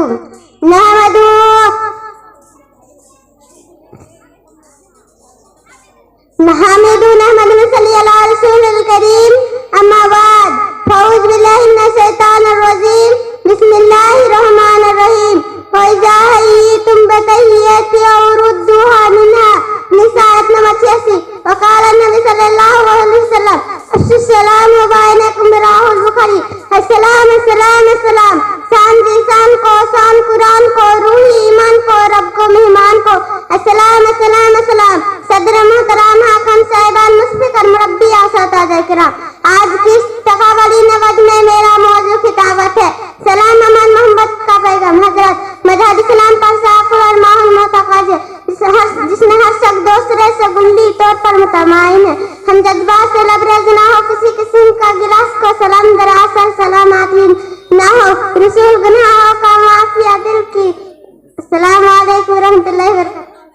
नहमदुहु सल्ली अला रसूलिल करीम अम्मा बाद फौज बिल्लाहि मिनश शैतानिर रजीम बिस्मिल्लाहिर रहमानिर रहीम व इज़ा हय्यितुम बितहिय्यतिन फरुद्दूहा मिनहा निसाअत नंबर 86 वक़ाल नबी सल्लल्लाहु अलैहि वसल्लम अस्सलामु अलैकुम बिराहुल बुखारी अस्सलाम अस्सलाम अस्सलाम शान जीसान को शान कुरान को रूही ईमान को रब को मेहमान को अस्सलाम अस्सलाम अस्सलाम सदर मोहतरम हाकम साहिबान मुस्फिकर मुरब्बी आसाताज़ किराम आज की तकावली नवज में मेरा मौजू खिताबत है सलाम अमन मोहम्मद का पैगाम हजरत मदद इस्लाम पर साकुर और माहौल मोतकाज जिसने हर शख्स दूसरे से गुंडी तौर पर मुतमाइन है हम जज्बात से लबरेज ना हो किसी किस्म का गिलास को सलाम दरासल सलामत ना हो रसूल गुनाहों का माफिया दिल की अस्सलाम वालेकुम